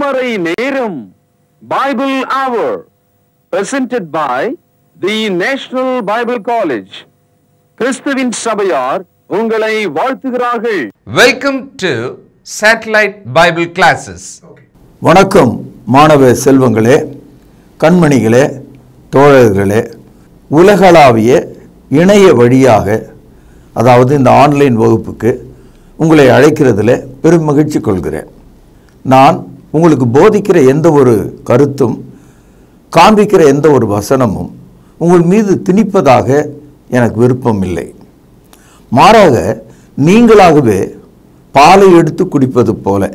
திருமறை நேரம் Bible Hour presented by the National Bible College. கிறிஸ்துவின் சபையார் உங்களை வாழ்த்துகிறார்கள். Welcome to Satellite Bible Classes. வணக்கம் மாணவ செல்வங்களே, கண்மணிகளே, தோழர்களே. உலகளாவிய இணைய வழியாக, அதாவது இந்த ஆன்லைன் வகுப்புக்கு உங்களை அழைக்கிறதுல பெரும் மகிழ்ச்சி கொள்கிறேன். நான் உங்களுக்கு போதிக்கிற எந்த ஒரு கருத்தும், காண்பிக்கிற எந்த ஒரு வசனமும் உங்கள் மீது திணிப்பதாக எனக்கு விருப்பம் இல்லை. மாறாக நீங்களாகவே பாலை எடுத்து குடிப்பது போல,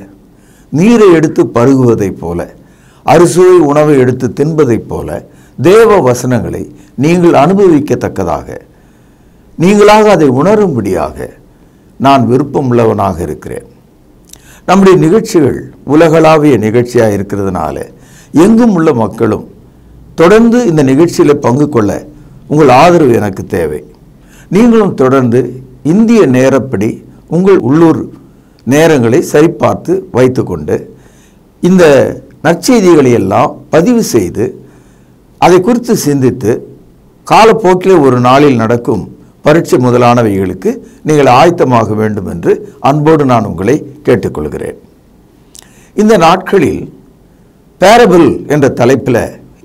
நீரை எடுத்து பருகுவதைப் போல, அறுசுவை உணவை எடுத்து தின்பதைப் போல தேவ வசனங்களை நீங்கள் அனுபவிக்கத்தக்கதாக, நீங்களாக அதை உணரும்படியாக நான் விருப்பமுள்ளவனாக இருக்கிறேன். நம்முடைய நிகழ்ச்சிகள் உலகளாவிய நிகழ்ச்சியாக இருக்கிறதுனால எங்கும் உள்ள மக்களும் தொடர்ந்து இந்த நிகழ்ச்சியில் பங்கு கொள்ள உங்கள் ஆதரவு எனக்கு தேவை. நீங்களும் தொடர்ந்து இந்திய நேரப்படி உங்கள் உள்ளூர் நேரங்களை சரிபார்த்து வைத்துக்கொண்டு இந்த நற்செய்திகளை எல்லாம் பதிவு செய்து அதை குறித்து சிந்தித்து காலப்போக்கிலே ஒரு நாளில் நடக்கும் பரீட்சை முதலானவைகளுக்கு நீங்கள் ஆயத்தமாக வேண்டும் என்று அன்போடு நான் உங்களை கேட்டுக்கொள்கிறேன். இந்த நாட்களில் பேரபிள் என்ற தலைப்பில்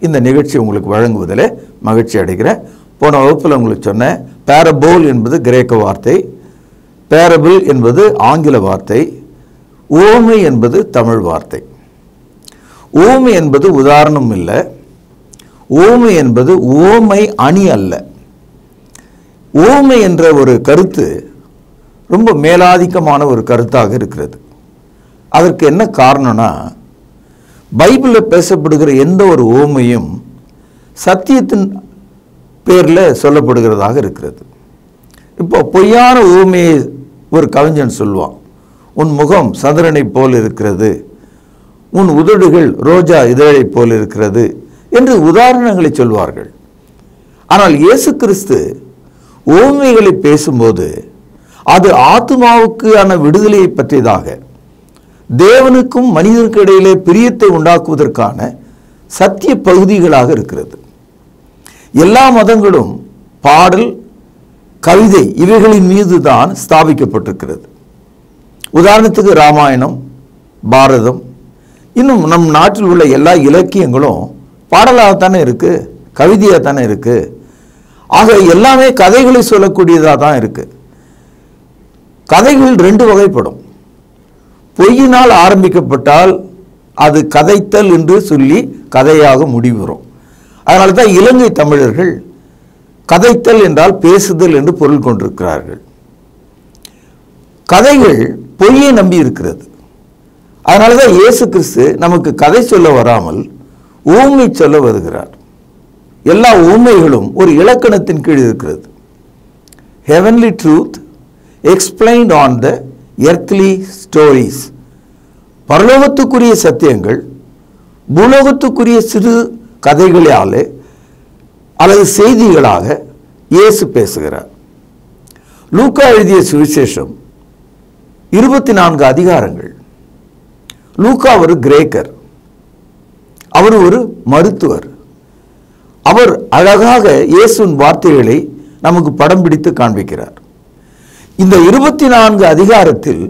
இந்த நிகழ்ச்சி உங்களுக்கு வழங்குவதில் மகிழ்ச்சி அடைகிறேன். போன வகுப்பில் உங்களுக்கு சொன்னேன், பேரபோல் என்பது கிரேக்க வார்த்தை, பேரபிள் என்பது ஆங்கில வார்த்தை, ஓமை என்பது தமிழ் வார்த்தை. ஓமை என்பது உதாரணம் இல்லை, ஓமை என்பது ஓமை அணி அல்ல. ஓமை என்ற ஒரு கருத்து ரொம்ப மேலாதிக்கமான ஒரு கருத்தாக இருக்கிறது. அதற்கு என்ன காரணம்னா, பைபிளில் பேசப்படுகிற எந்த ஒரு ஓமையும் சத்தியத்தின் பேரில் சொல்லப்படுகிறதாக இருக்கிறது. இப்போ பொய்யான ஓமையை ஒரு கவிஞன் சொல்லுவான், உன் முகம் சந்திரனை போல் இருக்கிறது, உன் உதடுகள் ரோஜா இதழை போல் இருக்கிறது என்று உதாரணங்களை சொல்வார்கள். ஆனால் இயேசு கிறிஸ்து ஓமைகளை பேசும்போது அது ஆத்துமாவுக்கான விடுதலையை பற்றியதாக, தேவனுக்கும் மனிதனுக்கு இடையிலே பிரியத்தை உண்டாக்குவதற்கான சத்திய பகுதிகளாக இருக்கிறது. எல்லா மதங்களும் பாடல், கவிதை இவைகளின் மீது தான் ஸ்தாபிக்கப்பட்டிருக்கிறது. உதாரணத்துக்கு ராமாயணம், பாரதம், இன்னும் நம் நாட்டில் உள்ள எல்லா இலக்கியங்களும் பாடலாகத்தானே இருக்கு, கவிதையாகத்தானே இருக்கு. ஆக எல்லாமே கதைகளை சொல்லக்கூடியதாக தான் இருக்கு. கதைகள் ரெண்டு வகைப்படும். பொய்யினால் ஆரம்பிக்கப்பட்டால் அது கதைத்தல் என்று சொல்லி கதையாக முடிவுறும். அதனால தான் இலங்கை தமிழர்கள் கதைத்தல் என்றால் பேசுதல் என்று பொருள் கொண்டிருக்கிறார்கள். கதைகள் பொய்யை நம்பி இருக்கிறது. அதனால தான் இயேசு கிறிஸ்து நமக்கு கதை சொல்ல வராமல் ஊமை சொல்ல வருகிறார். எல்லா ஊமைகளும் ஒரு இலக்கணத்தின் கீழ் இருக்கிறது. Heavenly truth explained on the earthly stories. பரலோகத்துக்குரிய சத்தியங்கள் பூலோகத்துக்குரிய சிறு கதைகளாலே அல்லது செய்திகளாக இயேசு பேசுகிறார். லூக்கா எழுதிய சுவிசேஷம் 24 அதிகாரங்கள். லூக்கா ஒரு கிரேக்கர், அவர் ஒரு மருத்துவர். அவர் அழகாக இயேசுவின் வார்த்தைகளை நமக்கு படம் பிடித்து காண்பிக்கிறார். இந்த 24 அதிகாரத்தில்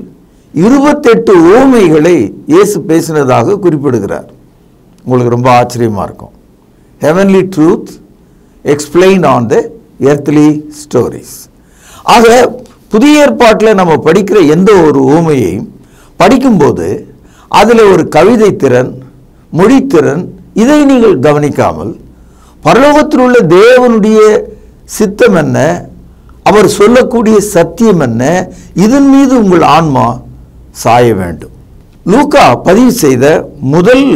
28 ஓமைகளை இயேசு பேசினதாக குறிப்பிடுகிறார். உங்களுக்கு ரொம்ப ஆச்சரியமா இருக்கும். Heavenly truth explained on the earthly stories. ஆக புதிய ஏற்பாட்டில் நம்ம படிக்கிற எந்த ஒரு ஓமையையும் படிக்கும்போது அதில் ஒரு கவிதை திறன், மொழித்திறன் இதை நீங்கள் கவனிக்காமல் பரலோகத்தில் உள்ள தேவனுடைய சித்தம் என்ன, அவர் சொல்லக்கூடிய சத்தியம் என்ன, இதன் மீது உங்கள் ஆன்மா சாய வேண்டும். லூக்கா பதிவு செய்த முதல்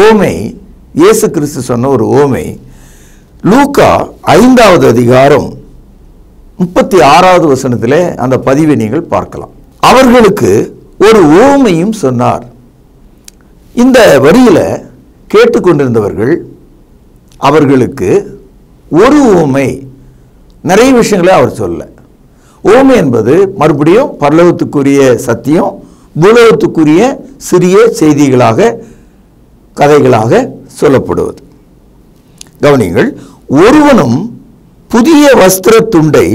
ஓமை, இயேசு கிறிஸ்து சொன்ன ஒரு ஓமை, லூக்கா 5வது அதிகாரம் 36வது வசனத்திலே அந்த பதிவை நீங்கள் பார்க்கலாம். அவர்களுக்கு ஒரு ஓமையும் சொன்னார். இந்த வரியில கேட்டுக்கொண்டிருந்தவர்கள் அவர்களுக்கு ஒரு ஓமை, நிறைய விஷயங்களை அவர் சொல்ல. ஓமை என்பது மறுபடியும் பரலோகத்துக்குரிய சத்தியம், பூலோகத்துக்குரிய சிறிய செய்திகளாக, கதைகளாக சொல்லப்படுவது. கவனிங்கள், ஒருவனும் புதிய வஸ்திர துண்டை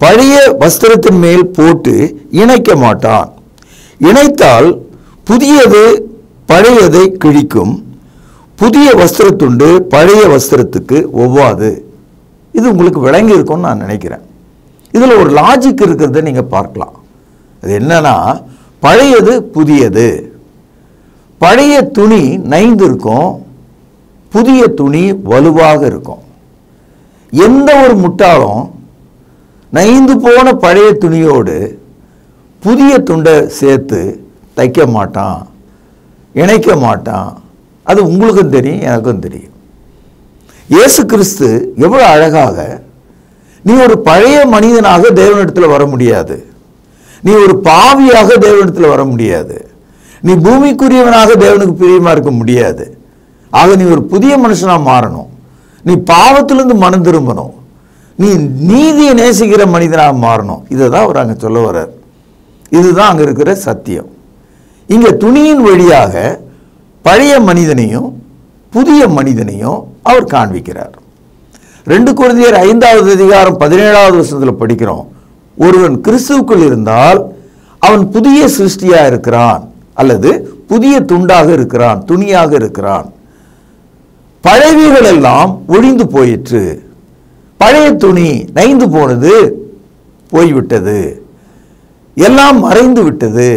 பழைய வஸ்திரத்தின் மேல் போட்டு இணைக்க மாட்டான். இணைத்தால் புதியது பழையதை கிழிக்கும். புதிய வஸ்திரத்துண்டு பழைய வஸ்திரத்துக்கு ஒவ்வாது. இது உங்களுக்கு விளங்கி இருக்கும்னு நான் நினைக்கிறேன். இதில் ஒரு லாஜிக் இருக்கிறத நீங்கள் பார்க்கலாம். அது என்னன்னா, பழையது புதியது. பழைய துணி நைந்து இருக்கும், புதிய துணி வலுவாக இருக்கும். எந்த ஒரு முட்டாளும் நைந்து போன பழைய துணியோடு புதிய துண்டை சேர்த்து தைக்க மாட்டான், இணைக்க மாட்டான். அது உங்களுக்கும் தெரியும், எனக்கும் தெரியும். இயேசு கிறிஸ்து எவ்வளவு அழகாக, நீ ஒரு பழைய மனிதனாக தேவனிடத்தில் வர முடியாது, நீ ஒரு பாவியாக தேவனிடத்தில் வர முடியாது, நீ பூமிக்குரியவனாக தேவனுக்கு பிரியமா இருக்க முடியாது. ஆக நீ ஒரு புதிய மனுஷனாக மாறணும், நீ பாவத்திலிருந்து மனம் திரும்பணும், நீ நீதியை நேசிக்கிற மனிதனாக மாறணும். இதை தான் அவர் அங்கே சொல்ல வர்றார். இதுதான் அங்கே இருக்கிற சத்தியம். இங்கே துணியின் வழியாக பழைய மனிதனையும் புதிய மனிதனையும் அவர் காண்பிக்கிறார். 2 கொரிந்தியர் 5வது அதிகாரம் 17வது வசனத்தில் படிக்கிறோம், ஒருவன் கிறிஸ்துவுக்குள் இருந்தால் அவன் புதிய சிருஷ்டியா இருக்கிறான், அல்லது புதிய துண்டாக இருக்கிறான், துணியாக இருக்கிறான். பழையவைகள் எல்லாம் ஒழிந்து போயிற்று, பழைய துணி நைந்து போனது போய்விட்டது, எல்லாம் மறைந்து விட்டது.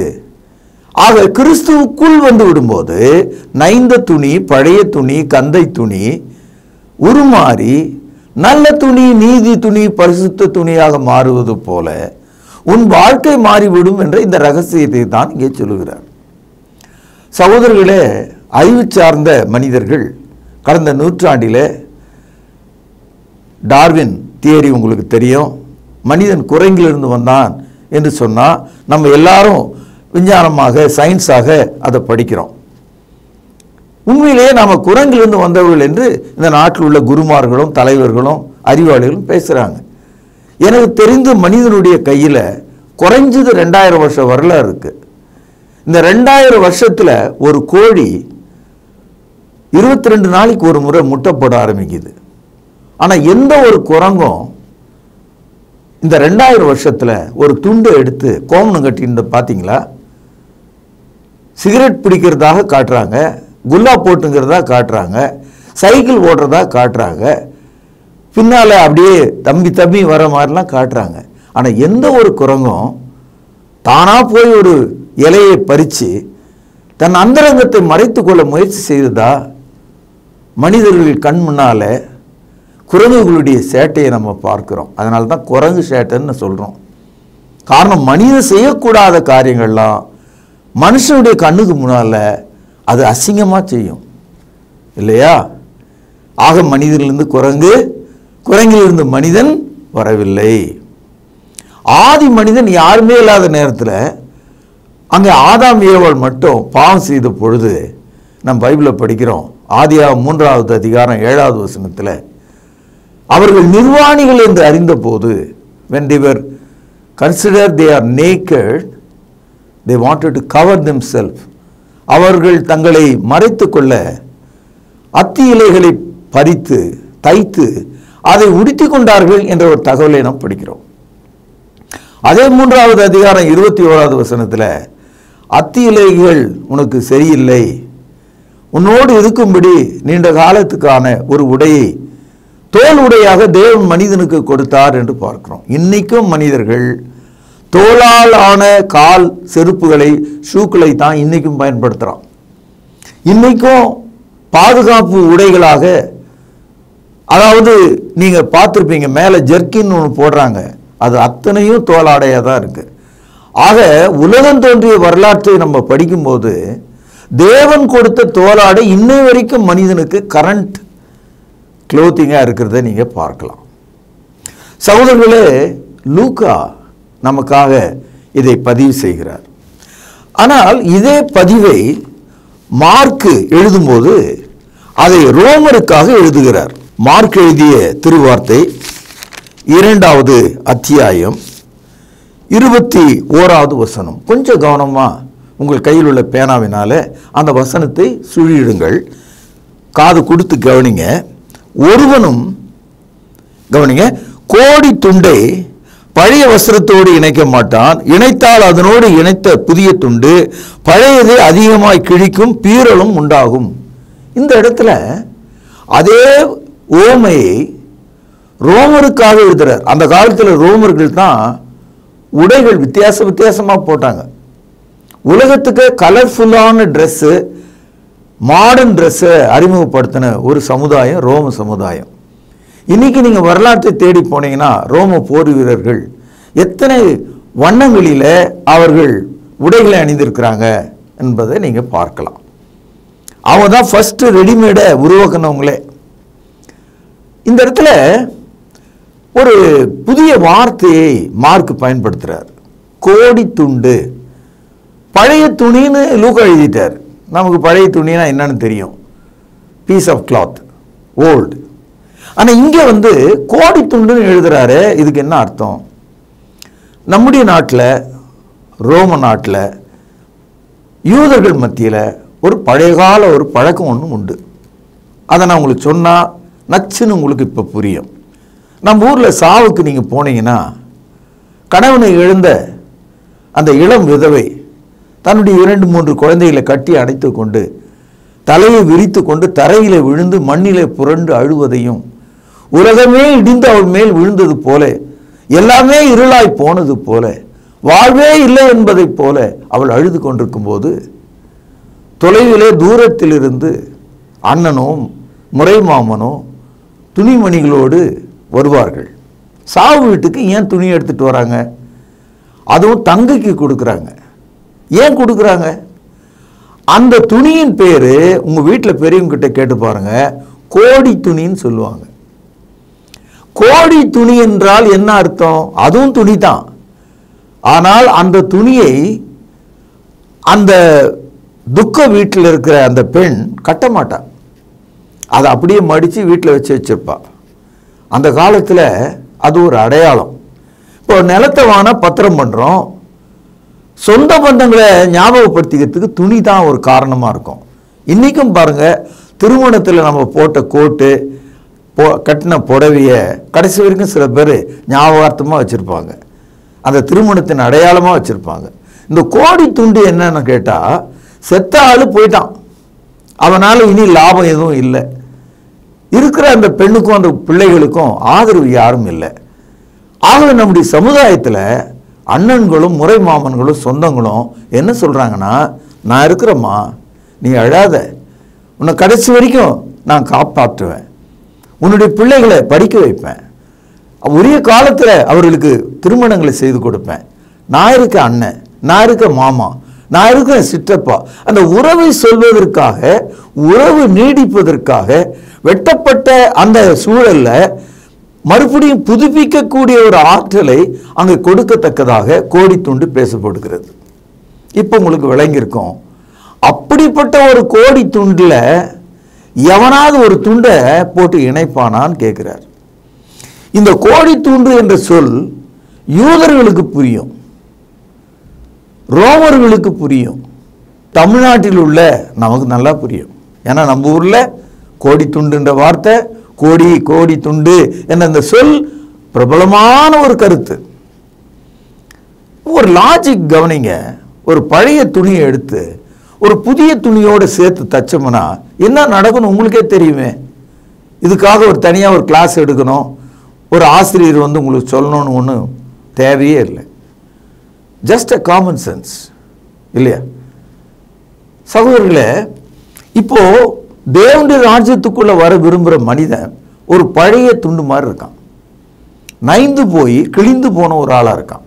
ஆக கிறிஸ்துவுக்குள் வந்து விடும்போது நைந்த துணி, பழைய துணி, கந்தை துணி உருமாறி நல்ல துணி, நீதி துணி, பரிசுத்த துணியாக மாறுவது போல உன் வாழ்க்கை மாறிவிடும் என்ற இந்த ரகசியத்தை தான் இங்கே சொல்லுகிறார். சகோதரர்களே, அறிவு சார்ந்த மனிதர்கள் கடந்த நூற்றாண்டிலே டார்வின் தியரி உங்களுக்கு தெரியும், மனிதன் குரங்கிலிருந்து வந்தான் என்று சொன்னால் நம்ம எல்லாரும் விஞ்ஞானமாக, சயின்ஸாக அதை படிக்கிறோம். உண்மையிலேயே நாம் குரங்கிலிருந்து வந்தவர்கள் என்று இந்த நாட்டில் உள்ள குருமார்களும் தலைவர்களும் அறிவாளிகளும் பேசுகிறாங்க. எனக்கு தெரிந்து மனிதனுடைய கையில் குறைஞ்சது 2000 வருஷம் வரலாறு இருக்குது. இந்த 2000 வருஷத்தில் ஒரு கோழி 22 நாளைக்கு ஒரு முறை முட்டை போட ஆரம்பிக்குது. ஆனால் எந்த ஒரு குரங்கும் இந்த 2000 வருஷத்தில் ஒரு துண்டை எடுத்து கோமணம் கட்டியிருந்த பார்த்தீங்களா? சிகரெட் பிடிக்கிறதாக காட்டுறாங்க, குல்லா போட்டுங்கிறதா காட்டுறாங்க, சைக்கிள் ஓடுறதா காட்டுறாங்க, பின்னால் அப்படியே தம்பி தம்பி வர மாதிரிலாம் காட்டுறாங்க. ஆனால் எந்த ஒரு குரங்கும் தானாக போய் ஒரு இலையை பறித்து தன் அந்தரங்கத்தை மறைத்து கொள்ள முயற்சி செய்ததா? மனிதர்கள் கண் முன்னால் குரங்குகளுடைய சேட்டையை நம்ம பார்க்கிறோம். அதனால தான் குரங்கு சேட்டைன்னு சொல்கிறோம். காரணம், மனிதன் செய்யக்கூடாத காரியங்கள்லாம் மனுஷனுடைய கண்ணுக்கு முன்னால் அது அசிங்கமாக செய்யும் இல்லையா? ஆக மனிதனிலிருந்து குரங்கு, குரங்கிலிருந்து மனிதன் வரவில்லை. ஆதி மனிதன் யாருமே இல்லாத நேரத்தில் அங்கே ஆதாம் ஏவாள் மட்டும் பாவம் செய்த பொழுது நம்ம பைபிளை படிக்கிறோம். ஆதியாகமம் 3வது அதிகாரம் 7வது வசனத்தில் அவர்கள் நிர்வாணிகள் என்று அறிந்த போது, when they were considered they are naked, they wanted to cover themselves, அவர்கள் தங்களை மறைத்து கொள்ள அத்தி இலைகளை பறித்து தைத்து அதை உடுத்தி கொண்டார்கள் என்ற ஒரு தகவலை நாம் படிக்கிறோம். அதே 3வது அதிகாரம் 21வது வசனத்தில் அத்தி இலைகள் உனக்கு சரியில்லை, உன்னோடு இருக்கும்படி நீண்ட காலத்துக்கான ஒரு உடையை, தோல் உடையாக தேவன் மனிதனுக்கு கொடுத்தார் என்று பார்க்கிறோம். இன்னைக்கும் மனிதர்கள் தோளால் ஆன கால் செருப்புகளை, ஷூக்களை தான் இன்னைக்கும் பயன்படுத்துகிறான். இன்னைக்கும் பாதுகாப்பு உடைகளாக, அதாவது நீங்கள் பார்த்துருப்பீங்க, மேலே ஜெர்கின் ஒன்று போடுறாங்க, அது அத்தனையும் தோலாடையாக தான் இருக்கு. ஆக உலகம் தோன்றிய வரலாற்றை நம்ம படிக்கும்போது தேவன் கொடுத்த தோலாடை இன்னை வரைக்கும் மனிதனுக்கு கரண்ட் க்ளோத்திங்காக இருக்கிறத நீங்கள் பார்க்கலாம். சகோதரர்களே, லூக்கா நமக்காக இதை பதிவு செய்கிறார். ஆனால் இதே பதிவை மார்க்கு எழுதும்போது அதை ரோமருக்காக எழுதுகிறார். மார்க் எழுதிய திருவார்த்தை 2வது அத்தியாயம் 21வது வசனம். கொஞ்சம் கவனமாக உங்கள் கையில் உள்ள பேனாவினால அந்த வசனத்தை சுழியிடுங்கள். காது கொடுத்து கவனிங்க. ஒருவனும் கவனிங்க, கோடி துண்டை பழைய வஸ்திரத்தோடு இணைக்க மாட்டான். இணைத்தால் அதனோடு இணைத்த புதிய துண்டு பழையதை அதிகமாய் கிழிக்கும், பீறலும் உண்டாகும். இந்த இடத்துல அதே ஓமையை ரோமருக்காக எழுதுறார். அந்த காலத்தில் ரோமர்கள் தான் உடைகள் வித்தியாசமாக போட்டாங்க. உலகத்துக்கு கலர்ஃபுல்லான ட்ரெஸ்ஸு, மாடர்ன் ட்ரெஸ்ஸை அறிமுகப்படுத்தின ஒரு சமுதாயம் ரோம சமுதாயம். இன்னைக்கு நீங்கள் வரலாற்றை தேடி போனீங்கன்னா ரோம போர் வீரர்கள் எத்தனை வண்ணங்களில் அவர்கள் உடைகளை அணிந்திருக்கிறாங்க என்பதை நீங்கள் பார்க்கலாம். அவங்க தான் ஃபஸ்ட்டு ரெடிமேடை உருவாக்குனவங்களே. இந்த இடத்துல ஒரு புதிய வார்த்தையை மார்க் பயன்படுத்துகிறார். கோடி துண்டு. பழைய துணின்னு லூக்கா எழுதிட்டார். நமக்கு பழைய துணினா என்னன்னு தெரியும், பீஸ் ஆஃப் கிளாத், ஓல்டு. ஆனால் இங்கே கோடி துண்டுன்னு எழுதுறாரு. இதுக்கு என்ன அர்த்தம்? நம்முடைய நாட்டில், ரோம நாட்டில், யூதர்கள் மத்தியில் ஒரு பழைய கால ஒரு பழக்கம் ஒன்று உண்டு. அதை நான் உங்களுக்கு சொன்னால் நச்சுன்னு உங்களுக்கு இப்போ புரியும். நம்ம ஊரில் சாவுக்கு நீங்கள் போனீங்கன்னா கணவனை இழந்த அந்த இளம் விதவை தன்னுடைய 2-3 குழந்தைகளை கட்டி அடைத்து கொண்டு தலையை விரித்து கொண்டு தரையில் விழுந்து மண்ணிலே புரண்டு அழுவதையும், உலகமே இடிந்து அவள் மேல் விழுந்தது போல, எல்லாமே இருளாய் போனது போல, வாழ்வே இல்லை என்பதைப் போல அவள் அழுது கொண்டிருக்கும் போது தொலைவிலே தூரத்தில் இருந்து அண்ணனோ முறை மாமனோ துணிமணிகளோடு வருவார்கள். சாவு வீட்டுக்கு ஏன் துணி எடுத்துட்டு வராங்க? அதுவும் தங்கைக்கு கொடுக்குறாங்க. ஏன் கொடுக்குறாங்க? அந்த துணியின் பேர் உங்கள் வீட்டில் பெரியவங்க கிட்ட கேட்டு பாருங்க, கோடி துணின்னு சொல்லுவாங்க. கோடி துணி என்றால் என்ன அர்த்தம்? அதுவும் துணி தான். ஆனால் அந்த துணியை அந்த துக்க வீட்டில் இருக்கிற அந்த பெண் கட்ட மாட்டான். அதை அப்படியே மடித்து வீட்டில் வச்சிருப்பா. அந்த காலத்தில் அது ஒரு அடையாளம். இப்போ நிலத்தை வாங்கினா பத்திரம் பண்ணுறோம். சொந்த பந்தங்களை ஞாபகப்படுத்திக்கிறதுக்கு துணி தான் ஒரு காரணமாக இருக்கும். இன்றைக்கும் பாருங்கள், திருமணத்தில் நம்ம போட்ட கோட்டு, கட்டின புடவையை கடைசி வரைக்கும் சில பேர் ஞாபகார்த்தமாக வச்சுருப்பாங்க. அந்த திருமணத்தின் அடையாளமாக வச்சுருப்பாங்க. இந்த கோடி துண்டு என்னன்னு கேட்டால், செத்த ஆள் போயிட்டான், அவனால் இனி லாபம் எதுவும் இல்லை, இருக்கிற அந்த பெண்ணுக்கும் அந்த பிள்ளைகளுக்கும் ஆதரவு யாரும் இல்லை. ஆகவே நம்முடைய சமுதாயத்தில் அண்ணன்களும் முறை மாமன்களும் சொந்தங்களும் என்ன சொல்கிறாங்கன்னா, நான் இருக்கிறேம்மா, நீ அழாத, உன்னை கடைசி வரைக்கும் நான் காப்பாற்றுவேன், உன்னுடைய பிள்ளைகளை படிக்க வைப்பேன், உரிய காலத்தில் அவர்களுக்கு திருமணங்களை செய்து கொடுப்பேன், நான் இருக்க அண்ணன், நான் இருக்க மாமா, நான் இருக்கிற சிற்றப்பா. அந்த உறவை சொல்வதற்காக, உறவு நீடிப்பதற்காக வெட்டப்பட்ட அந்த சூழல்ல மறுபடியும் புதுப்பிக்கக்கூடிய ஒரு ஆற்றலை அங்கே கொடுக்கத்தக்கதாக கோடி துண்டு பேசப்படுகிறது. இப்போ உங்களுக்கு விளங்கியிருக்கும். அப்படிப்பட்ட ஒரு கோடி துண்டில் எவனாவது ஒரு துண்டை போட்டு இணைப்பானான்னு கேட்கிறார். இந்த கோடி துண்டு என்ற சொல் யூதர்களுக்கு புரியும், ரோமர்களுக்கு புரியும், தமிழ்நாட்டில் உள்ள நமக்கு நல்லா புரியும். ஏன்னா நம்ம ஊரில் கோடி துண்டுன்ற வார்த்தை, கோடி கோடி துண்டு என்ற அந்த சொல் பிரபலமான ஒரு கருத்து. ஒரு லாஜிக் கவனிங்க. ஒரு பழைய துணியை எடுத்து ஒரு புதிய துணியோடு சேர்த்து தச்சோம்னா என்ன நடக்கணும் உங்களுக்கே தெரியுமே. இதுக்காக ஒரு தனியாக ஒரு கிளாஸ் எடுக்கணும், ஒரு ஆசிரியர் உங்களுக்கு சொல்லணும்னு ஒன்றும் தேவையே இல்லை. ஜஸ்ட் அ காமன் சென்ஸ் இல்லையா சகோதரர்களே? இப்போ தேவனுடைய ராஜ்யத்துக்குள்ள வர விரும்புகிற மனிதன் ஒரு பழைய துண்டு மாதிரி இருக்கான், நைந்து போய் கிழிந்து போன ஒரு ஆளாக இருக்கான்.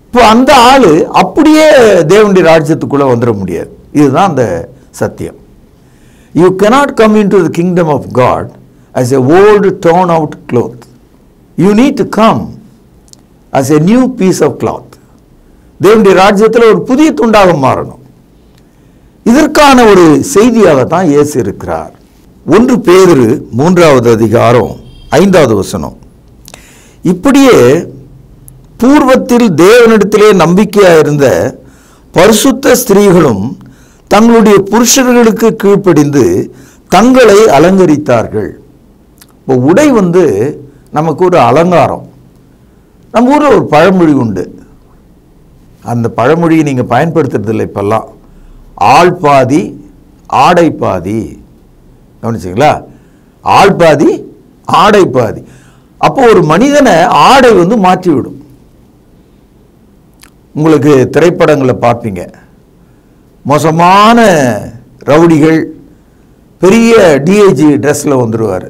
இப்போ அந்த ஆள் அப்படியே தேவனுடைய ராஜ்யத்துக்குள்ளே வந்துட முடியாது. இதுதான் அந்த சத்தியம். You cannot come into the kingdom of God as a old torn out cloth. You need to come as a new piece of cloth. தேவனுடைய ராஜ்யத்தில் ஒரு புதிய துண்டாக மாறணும். இதற்கான ஒரு செய்தியாக தான் இயேசு இருக்கிறார். 1 பேதுரு 3வது அதிகாரம் 5வது வசனம், இப்படியே பூர்வத்தில் தேவனிடத்திலே நம்பிக்கையாக இருந்த பரிசுத்த ஸ்திரீகளும் தங்களுடைய புருஷர்களுக்கு கீழ்ப்படிந்து தங்களை அலங்கரித்தார்கள். இப்போ உடை நமக்கு ஒரு அலங்காரம். நம்ம ஊரில் ஒரு பழமொழி உண்டு. அந்த பழமொழியை நீங்கள் பயன்படுத்துறதில்லை இப்பெல்லாம். ஆள் பாதி ஆடை பாதி. கவனிச்சிங்களா? ஆள் பாதி ஆடை பாதி. அப்போ ஒரு மனிதனை ஆடை மாற்றிவிடும். உங்களுக்கு திரைப்படங்களை பார்ப்பீங்க, மோசமான ரவுடிகள் பெரிய டிஐஜி ட்ரெஸ்ஸில் வந்துடுவார்,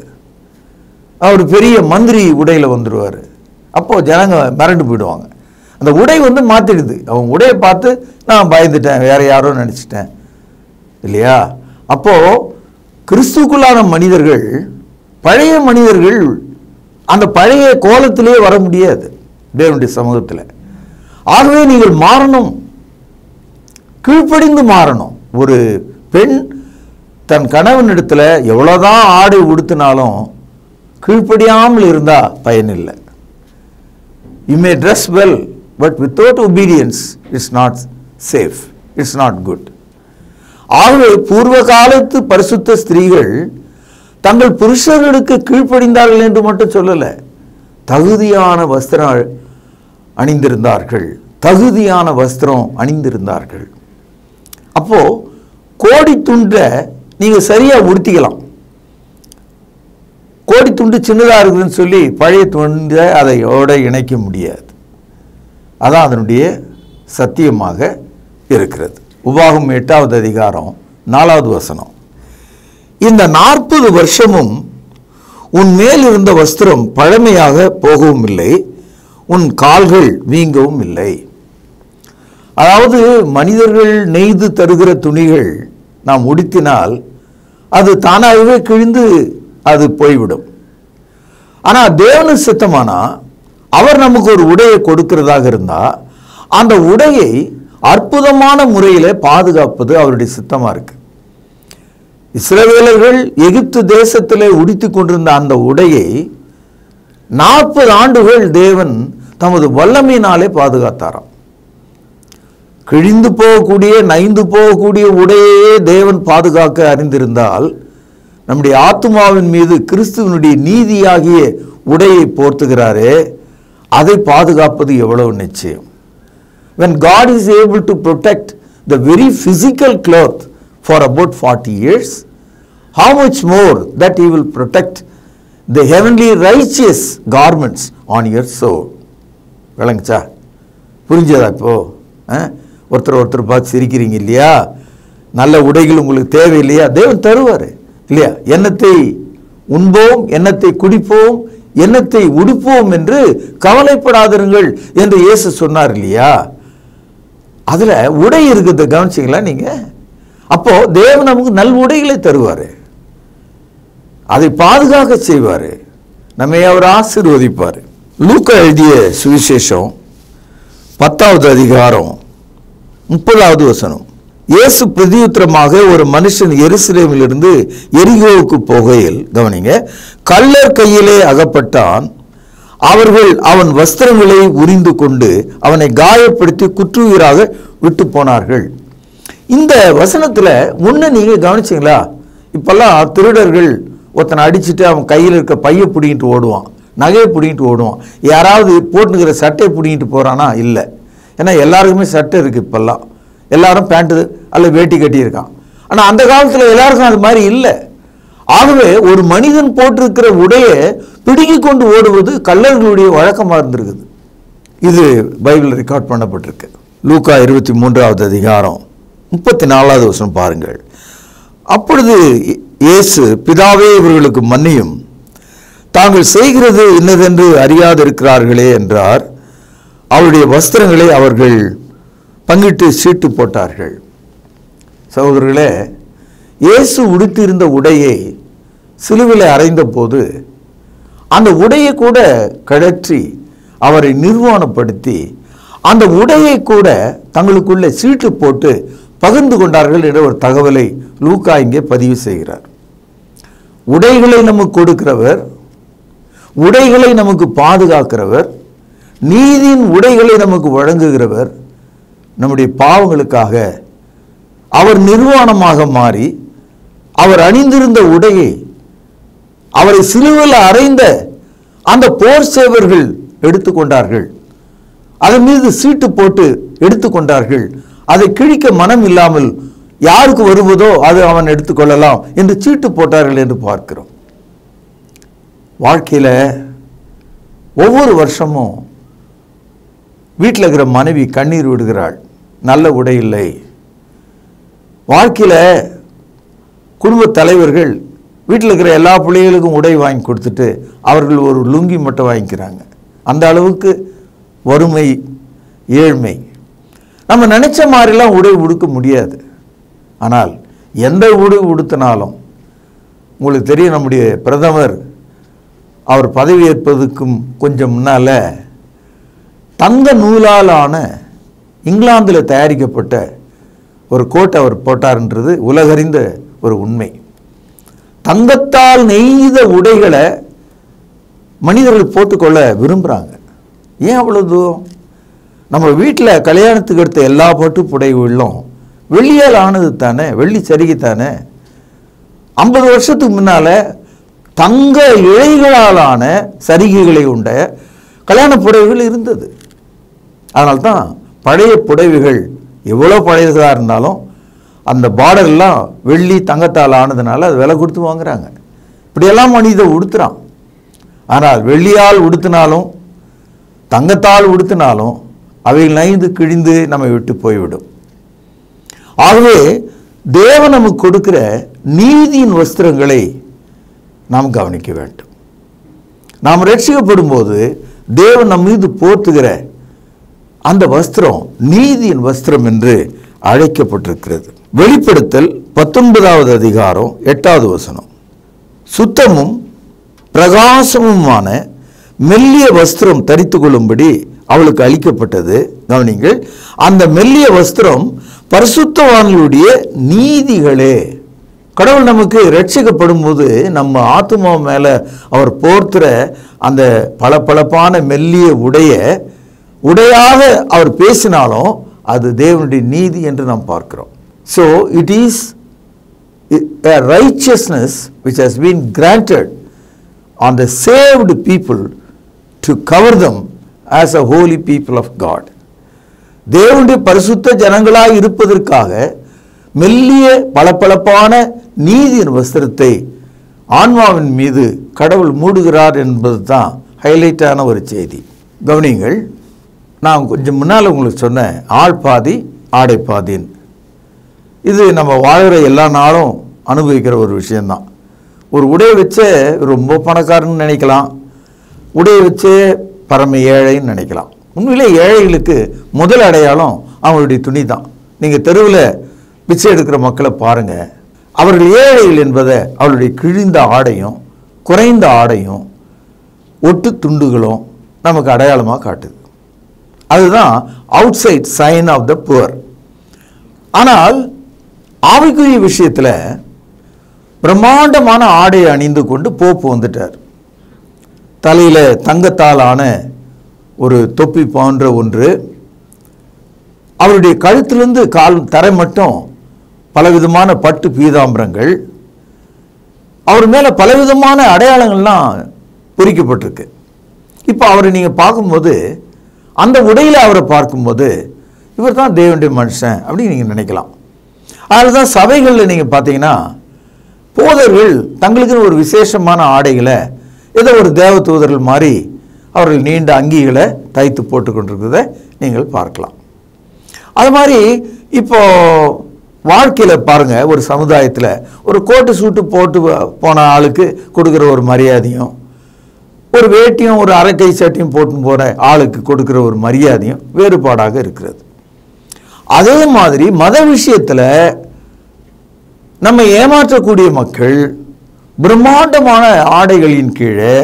அவர் பெரிய மந்திரி உடையில் வந்துடுவார். அப்போது ஜனங்க மிரண்டு போயிடுவாங்க. அந்த உடை மாற்றிடுது. அவங்க உடையை பார்த்து நான் பயந்துட்டேன், வேற யாரோ நினச்சிட்டேன் இல்லையா? அப்போது கிறிஸ்துக்குள்ளான மனிதர்கள், பழைய மனிதர்கள் அந்த பழைய கோலத்திலே வர முடியாது தேவனுடைய சமூகத்தில். ஆகவே நீங்கள் மாறணும், கீழ்ப்படிந்து மாறணும். ஒரு பெண் தன் கணவனிடத்தில் எவ்வளோதான் ஆடை உடுத்தினாலும் கீழ்ப்படியாமல் இருந்தால் பயனில்லை. You may dress well, but without obedience it's not safe, it's not good. ஆகவே பூர்வ காலத்து பரிசுத்த ஸ்திரீகள் தங்கள் புருஷர்களுக்கு கீழ்ப்படிந்தார்கள் என்று மட்டும் சொல்லலை, தகுதியான வஸ்திரம் அணிந்திருந்தார்கள். தகுதியான வஸ்திரம் அணிந்திருந்தார்கள். அப்போ கோடி துண்டை நீங்கள் சரியாக உடுத்திக்கலாம். கோடி துண்டு சின்னதாக இருக்குதுன்னு சொல்லி பழைய துண்டை அதையோட இணைக்க முடியாது. அதான் அதனுடைய சத்தியமாக இருக்கிறது. உபாகம் 8வது அதிகாரம் 4வது வசனம். இந்த 40 வருஷமும் உன் மேல் இருந்த வஸ்திரம் பழமையாக போகவும் இல்லை, உன் கால்கள் வீங்கவும் இல்லை. அதாவது மனிதர்கள் நெய்து தருகிற துணிகள் நாம் உடுத்தினால் அது தானாகவே கிழிந்து அது போய்விடும். ஆனால் தேவனு சித்தமானா அவர் நமக்கு ஒரு உடையை கொடுக்கிறதாக இருந்தால் அந்த உடையை அற்புதமான முறையில் பாதுகாப்பது அவருடைய சித்தமாக இருக்கு. இஸ்ரவேலர்கள் எகிப்து தேசத்திலே உடுத்தி கொண்டிருந்த அந்த உடையை 40 ஆண்டுகள் தேவன் தமது வல்லமையினாலே பாதுகாத்தாராம். கிழிந்து போகக்கூடிய நைந்து போகக்கூடிய உடையே தேவன் பாதுகாக்க அறிந்திருந்தால் நம்முடைய ஆத்துமாவின் மீது கிறிஸ்துவனுடைய நீதியாகிய உடையை போர்த்துகிறாரே, அதை பாதுகாப்பது எவ்வளவு நிச்சயம். When God is able to protect the very physical cloth for about 40 years, how much more that he will protect the heavenly righteous garments on your soul. விளங்குச்சா? புரிஞ்சதா? இப்போ ஒருத்தர் பார்த்து சிரிக்கிறீங்க இல்லையா? நல்ல உடைகள் உங்களுக்கு தேவை இல்லையா? தேவன் தருவார் இல்லையா? எண்ணத்தை உண்போம், எண்ணத்தை குடிப்போம், எண்ணத்தை உடுப்போம் என்று கவலைப்படாதிருங்கள் என்று இயேசு சொன்னார் இல்லையா? அதுல உடை இருக்குது, கவனிச்சிங்களா நீங்க? அப்போ தேவன் நமக்கு நல் உடைகளை தருவார், அதை பாதுகாக்க செய்வார், நம்மை அவர் ஆசீர்வதிப்பார். லூக்கா எழுதிய சுவிசேஷம் 10வது அதிகாரம் 30வது வசனம். இயேசு பிரதியுத்தரமாக, ஒரு மனுஷன் எருசலேமிலிருந்து எரிகோவுக்கு போகையில், கவனிங்க, கள்ளர் கையிலே அகப்பட்டான். அவர்கள் அவன் வஸ்திரங்களை உரிந்து கொண்டு அவனை காயப்படுத்தி குற்றுயிராக விட்டு போனார்கள். இந்த வசனத்தில் முன்ன நீங்க கவனிச்சிங்களா? இப்பெல்லாம் திருடர்கள் ஒருத்தனை அடிச்சுட்டு அவன் கையில் இருக்க பையை பிடிங்கிட்டு ஓடுவான், நகையை பிடிங்கிட்டு ஓடுவான். யாராவது போட்டுக்கிற சட்டையை பிடிங்கிட்டு போறானா? இல்லை. ஏன்னா எல்லாருக்குமே சட்டை இருக்கு. இப்பெல்லாம் எல்லாரும் பேண்ட்டு அல்ல வேட்டி கட்டியிருக்கான். ஆனால் அந்த காலத்தில் எல்லாருக்கும் அது மாதிரி இல்லை. ஆகவே ஒரு மனிதன் போட்டிருக்கிற உடையை பிடுங்கி கொண்டு ஓடுவது கள்ளர்களுடைய வழக்கமாக இருந்திருக்குது. இது பைபிள் ரெக்கார்ட் பண்ணப்பட்டிருக்கு. லூக்கா 23வது அதிகாரம் 34வது வசனம் பாருங்கள். அப்பொழுது இயேசு, பிதாவே இவர்களுக்கு மன்னியும், தாங்கள் செய்கிறது இன்னதென்று அறியாதிருக்கிறார்களே என்றார். அவருடைய வஸ்திரங்களை அவர்கள் பங்கிட்டு சீட்டு போட்டார்கள். சகோதரர்களே, இயேசு உடுத்தியிருந்த உடையை சிலுவிலே அறைந்த போது அந்த உடையை கூட கழற்றி அவரை நிர்வாணப்படுத்தி அந்த உடையை கூட தங்களுக்குள்ளே சீட்டு போட்டு பகிர்ந்து கொண்டார்கள் என்ற ஒரு தகவலை லூக்கா இங்கே பதிவு செய்கிறார். உடைகளை நமக்கு கொடுக்கிறவர், உடைகளை நமக்கு பாதுகாக்கிறவர், நீதியின் உடைகளை நமக்கு வழங்குகிறவர், நம்முடைய பாவங்களுக்காக அவர் நிர்வாணமாக மாறி அவர் அணிந்திருந்த உடையை அவரை சிலுவையில் அறைந்த அந்த போர் சேவர்கள் எடுத்துக்கொண்டார்கள். அதன் மீது சீட்டு போட்டு எடுத்துக்கொண்டார்கள். அதை கிழிக்க மனம் இல்லாமல் யாருக்கு வருவதோ அது அவன் எடுத்துக்கொள்ளலாம் என்று சீட்டு போட்டார்கள் என்று பார்க்கிறோம். வாழ்க்கையில் ஒவ்வொரு வருஷமும் வீட்டில் இருக்கிற மனைவி கண்ணீர் விடுகிறாள், நல்ல உடை இல்லை. வாழ்க்கையில் குடும்ப தலைவர்கள் வீட்டில் இருக்கிற எல்லா பிள்ளைகளுக்கும் உடை வாங்கி கொடுத்துட்டு அவர்கள் ஒரு லுங்கி மட்டும் வாங்கிக்கிறாங்க. அந்த அளவுக்கு வறுமை, ஏழ்மை. நம்ம நினைச்ச மாதிரிலாம் உடை உடுக்க முடியாது. ஆனால் எந்த உடை உடுத்தினாலும் உங்களுக்கு தெரியும், நம்முடைய பிரதமர் அவர் பதவியேற்பதற்கும் கொஞ்சம் முன்னால் தங்க நூலால் ஆன இங்கிலாந்தில் தயாரிக்கப்பட்ட ஒரு கோட்டை அவர் போட்டார்ன்றது உலகறிந்த ஒரு உண்மை. தங்கத்தால் நெய்த உடைகளை மனிதர்கள் போட்டுக்கொள்ள விரும்புகிறாங்க. ஏன் அவ்வளோ தூரம்? நம்ம வீட்டில் கல்யாணத்துக்கு எடுத்த எல்லா பட்டு புடைகளும் வெள்ளியால் ஆனது தானே, வெள்ளி சரிகை தானே. 50 வருஷத்துக்கு முன்னால் தங்க இழைகளாலான சரிகைகளை உண்ட கல்யாண புடவைகள் இருந்தது. அதனால்தான் பழைய புடவைகள் எவ்வளோ பழையதாக இருந்தாலும் அந்த பார்டர்லாம் வெள்ளி தங்கத்தால் ஆனதுனால அது விலை கொடுத்து வாங்குறாங்க. இப்படியெல்லாம் மனித உடுத்துறான். ஆனால் வெள்ளியால் உடுத்தினாலும் தங்கத்தால் உடுத்தினாலும் அவை நைந்து கிழிந்து நம்மை விட்டு போய்விடும். ஆகவே தேவன் நமக்கு கொடுக்கிற நீதியின் வஸ்திரங்களை நாம் கவனிக்க வேண்டும். நாம் ரட்சிக்கப்படும் போது தேவன் நம் மீது போர்த்துகிற அந்த வஸ்திரம் நீதியின் வஸ்திரம் என்று அழைக்கப்பட்டிருக்கிறது. வெளிப்படுத்தல் 19வது அதிகாரம் 8வது வசனம். சுத்தமும் பிரகாசமுமான மெல்லிய வஸ்திரம் தரித்து கொள்ளும்படி அவளுக்கு அளிக்கப்பட்டது. கவனிங்கள், அந்த மெல்லிய வஸ்திரம் பரிசுத்தவான்களுடைய நீதிகளே. கடவுள் நமக்கு ரட்சிக்கப்படும் போது நம்ம ஆத்துமா மேல அவர் போர்த்துற அந்த பளபளப்பான மெல்லிய உடையாக அவர் பேசினாலும் அது தேவனுடைய நீதி என்று நாம் பார்க்கிறோம். So it is a righteousness which has been granted on the saved people to cover them as a holy people of God. தேவனுடைய பரிசுத்த ஜனங்களாய் இருப்பதற்காக மெல்லிய பளபளப்பான நீதியின் வஸ்திரத்தை ஆன்மாவின் மீது கடவுள் மூடுகிறார் என்பது தான் ஹைலைட்டான ஒரு செய்தி. கவனிங்கள், நான் கொஞ்சம் முன்னால் உங்களுக்கு சொன்னேன், ஆள் பாதி ஆடை பாதின்னு. இது நம்ம வாழ்கிற எல்லா நாளும் அனுபவிக்கிற ஒரு விஷயந்தான். ஒரு உடையை வச்சே ரொம்ப பணக்காரன்னு நினைக்கலாம், உடையை வச்சே பரம ஏழைன்னு நினைக்கலாம். உண்மையிலே ஏழைகளுக்கு முதல் அடையாளம் அவங்களுடைய துணி தான். நீங்கள் தெருவில் பிச்சை எடுக்கிற மக்களை பாருங்கள், அவர்கள் ஏழைகள் என்பதை அவருடைய கிழிந்த ஆடையும் குறைந்த ஆடையும் ஒட்டு துண்டுகளும் நமக்கு அடையாளமாக காட்டுது. அதுதான் outside sign of the poor. ஆனால் ஆவிக்குரிய விஷயத்தில் பிரம்மாண்டமான ஆடையை அணிந்து கொண்டு போப்பு வந்துட்டார். தலையில் தங்கத்தாலான ஒரு தொப்பி போன்ற ஒன்று, அவருடைய கழுத்திலிருந்து கால் தரை மட்டும் பலவிதமான பட்டு பீதாம்பரங்கள், அவர் மேலே பலவிதமான அடையாளங்கள்லாம் பொறிக்கப்பட்டிருக்கு. இப்போ அவரை நீங்கள் பார்க்கும்போது, அந்த உடையில் அவரை பார்க்கும்போது இவர் தான் தேவனுடைய மனுஷன் அப்படின்னு நீங்கள் நினைக்கலாம். அதில் தான் சபைகளில் நீங்கள் பார்த்தீங்கன்னா போதர்கள் தங்களுக்குன்னு ஒரு விசேஷமான ஆடைகளை ஏதோ ஒரு தேவ தூதர்கள் மாதிரி அவர்கள் நீண்ட அங்கிகளை தைத்து போட்டு கொண்டிருக்கிறத நீங்கள் பார்க்கலாம். அது மாதிரி இப்போ வாழ்க்கையில் பாருங்கள், ஒரு சமுதாயத்தில் ஒரு கோட்டு சூட்டு போட்டு போன ஆளுக்கு கொடுக்குற ஒரு மரியாதையும், ஒரு வேட்டியும் ஒரு அரைக்கை சட்டையும் போட்டு போகிற ஆளுக்கு கொடுக்குற ஒரு மரியாதையும் வேறுபாடாக இருக்கிறது. அதே மாதிரி மத விஷயத்தில் நம்ம ஏமாற்றக்கூடிய மக்கள் பிரம்மாண்டமான ஆடைகளின் கீழே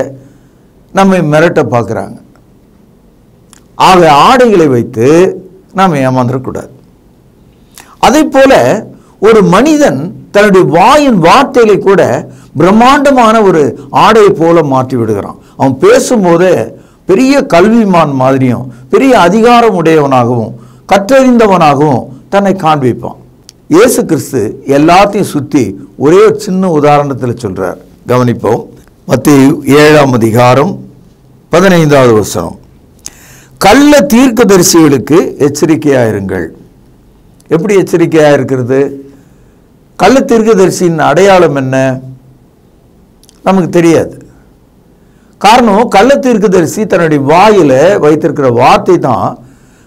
நம்மை மிரட்ட பார்க்குறாங்க. ஆக ஆடைகளை வைத்து நாம் ஏமாந்துடக்கூடாது. அதே போல ஒரு மனிதன் தன்னுடைய வாயின் வார்த்தைகளை கூட பிரம்மாண்டமான ஒரு ஆடையை போல மாற்றி விடுகிறான். அவன் பேசும்போதே பெரிய கல்விமான் மாதிரியும் பெரிய அதிகாரம் உடையவனாகவும் கற்றறிந்தவனாகவும் தன்னை காண்பிப்பான். இயேசு கிறிஸ்து எல்லாத்தையும் சுற்றி ஒரே ஒரு சின்ன உதாரணத்தில் சொல்றார். கவனிப்போம். மத்தேயு 7ஆம் அதிகாரம் 15வது வசனம். கள்ள தீர்க்கதரிசிகளுக்கு எச்சரிக்கையாயிருங்கள். எப்படி எச்சரிக்கையா இருக்கிறது? கள்ள தீர்க்கதரிசியின் அடையாளம் என்ன? நமக்கு தெரியாது. காரணம், கள்ள தீர்க்கதரிசி தன்னுடைய வாயில வைத்திருக்கிற வார்த்தை தான்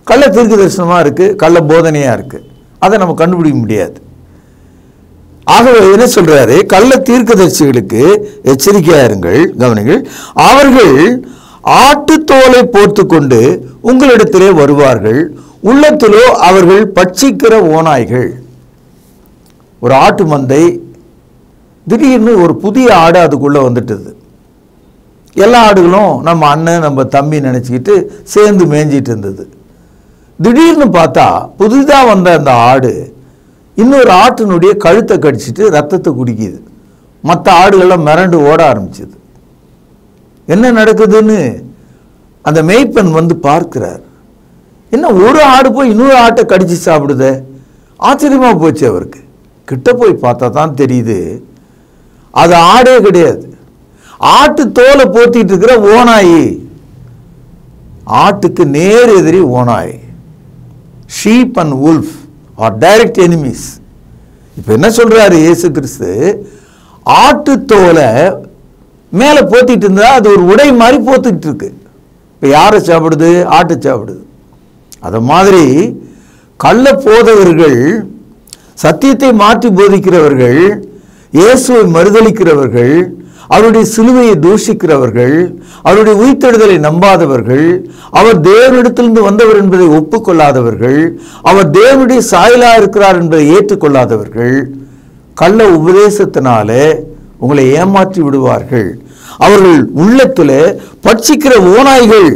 கள்ள தீர்க்க தரிசனமா இருக்கு, கள்ள போதனையா இருக்கு. அதை நம்ம கண்டுபிடிக்க முடியாது. ஆகவே என்ன சொல்றாரு? கள்ள தீர்க்கதரிசிகளுக்கு எச்சரிக்கையா இருங்கள். கவனிங்கள், அவர்கள் ஆட்டுத்தோலை போர்த்து கொண்டு உங்களிடத்திலே வருவார்கள், உள்ளத்திலோ அவர்கள் பட்சிக்கிற ஓநாய்கள். ஒரு ஆட்டு மந்தை, திடீர்னு ஒரு புதிய ஆடு அதுக்குள்ள வந்துட்டது. எல்லா ஆடுகளும் நம்ம அண்ணன் நம்ம தம்பி நினைச்சுக்கிட்டு சேர்ந்து மேய்ஞ்சிட்டு இருந்தது. திடீர்னு பார்த்தா புதிதாக வந்த அந்த ஆடு இன்னொரு ஆட்டினுடைய கழுத்தை கடிச்சிட்டு ரத்தத்தை குடிக்குது. மற்ற ஆடுகள்லாம் மிரண்டு ஓட ஆரம்பிச்சது. என்ன நடக்குதுன்னு அந்த மேய்ப்பன் வந்து பார்க்கிறார். என்ன, ஒரு ஆடு போய் இன்னொரு ஆட்டை கடிச்சு சாப்பிடுதே? ஆச்சரியமா போச்சு அவருக்கு. கிட்ட போய் பார்த்தா தான் தெரியுது, அது ஆடே கிடையாது, ஆட்டு தோலை போத்திட்டு இருக்கிற ஓநாயி. ஆட்டுக்கு நேர் எதிரி ஓநாய். Sheep and wolf are direct enemies. இப்ப என்ன சொல்றாரு இயேசு கிறிஸ்து? ஆட்டு தோலை மேல போத்திட்டு இருந்தா அது ஒரு உடை மாதிரி போத்துக்கிட்டு இருக்கு. இப்ப யாரை சாப்பிடுது? ஆட்டு சாப்பிடுது. அத மாதிரி கள்ள போதவர்கள், சத்தியத்தை மாற்றி போதிக்கிறவர்கள், இயேசுவை மறுதலிக்கிறவர்கள், அவருடைய சிலுவையை தூஷிக்கிறவர்கள், அவருடைய உயிர்த்தெழுதலை நம்பாதவர்கள், அவர் தேவனிடத்திலிருந்து வந்தவர் என்பதை ஒப்புக்கொள்ளாதவர்கள், அவர் தேவனுடைய சாயலா இருக்கிறார் என்பதை ஏற்றுக்கொள்ளாதவர்கள், கள்ள உபதேசத்தினாலே உங்களை ஏமாற்றி விடுவார்கள். அவர்கள் உள்ளத்தில் பட்சிக்கிற ஓநாய்கள்.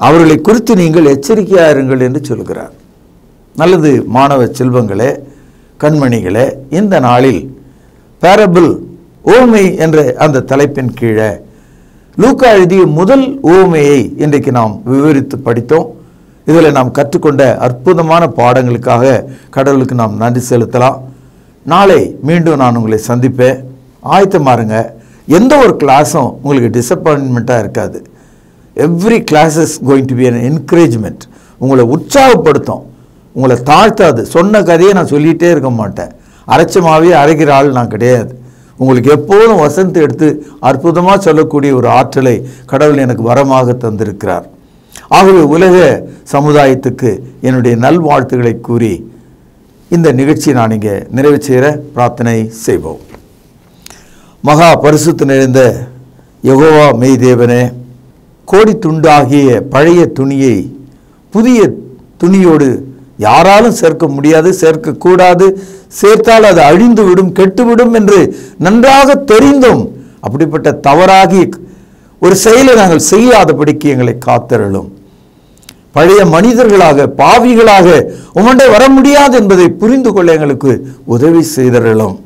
அவர்களை குறித்து நீங்கள் எச்சரிக்கையா இருங்கள் என்று சொல்கிறார். நல்லது மாணவ செல்வங்களே, கண்மணிகளே, இந்த நாளில் பேரபிள், ஓமை என்ற அந்த தலைப்பின் கீழே லூக்கா எழுதிய முதல் ஓமையை இன்றைக்கு நாம் விவரித்து படித்தோம். இதில் நாம் கற்றுக்கொண்ட அற்புதமான பாடங்களுக்காக கடவுளுக்கு நாம் நன்றி செலுத்தலாம். நாளை மீண்டும் நான் உங்களை சந்திப்பேன். ஆயத்தமாருங்க. எந்த ஒரு கிளாஸும் உங்களுக்கு டிசப்பாயின்மெண்ட்டாக இருக்காது. Every class is going to be an encouragement. உங்களை உற்சாகப்படுத்தும், உங்களை தாழ்த்தாது. சொன்ன கதையை நான் சொல்லிகிட்டே இருக்க மாட்டேன். அரைச்சமாவே அரைக்கிற ஆள் நான் கிடையாது. உங்களுக்கு எப்போதும் வசனத்தை எடுத்து அற்புதமாக சொல்லக்கூடிய ஒரு ஆற்றலை கடவுள் எனக்கு வரமாக தந்திருக்கிறார். ஆகவே உலக சமுதாயத்துக்கு என்னுடைய நல்வாழ்த்துக்களை கூறி இந்த நிகழ்ச்சியை நான் இங்கே நிறைவு செய்கிற பிரார்த்தனை செய்வோம். மகா பரிசுத்த நிறைந்த யெகோவா மெய்தேவனே, கோடி துண்டாகிய பழைய துணியை புதிய துணியோடு யாராலும் சேர்க்க முடியாது, சேர்க்கக்கூடாது, சேர்த்தால் அது அழிந்து விடும், கெட்டுவிடும் என்று நன்றாக தெரிந்தும் அப்படிப்பட்ட தவறாகி ஒரு செயலை நாங்கள் செய்யாதபடிக்கு எங்களை காத்தருளும். பழைய மனிதர்களாக, பாவிகளாக உமண்டை வர முடியாது என்பதை புரிந்து கொள்ள எங்களுக்கு உதவி செய்தருளும்.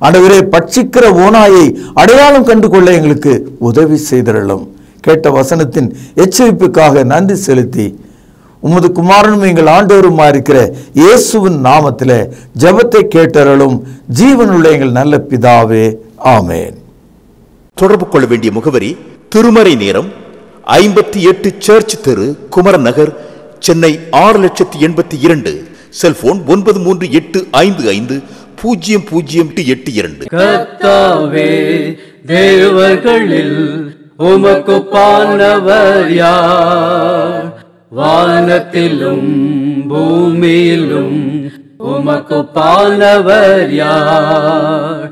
ஆண்டவரே, பட்சிக்கிற ஓநாயை அடையாளம் கண்டு கொள்ள எங்களுக்கு உதவி செய்தருளும். கேட்ட வசனத்தின் எச்சரிப்புக்காக நன்றி செலுத்தி உமது குமாரனும் எங்கள் ஆண்டவருமா இருக்கிற இயேசுவின் நாமத்திலே ஜெபத்தை கேட்டருளும். ஜீவனுள்ள எங்கள் நல்ல பிதாவே, ஆமென். தொடர்பு கொள்ள வேண்டிய முகவரி: திருமறை நேரம், 58 சர்ச் தெரு, குமரன் நகர், சென்னை 6,82,000. செல்போன் 9385500882. கர்த்தாவே, தேவர்களில் உமக்குப்பானவர் யார்? வானத்திலும் பூமியிலும் உமக்குப்பானவர் யார்?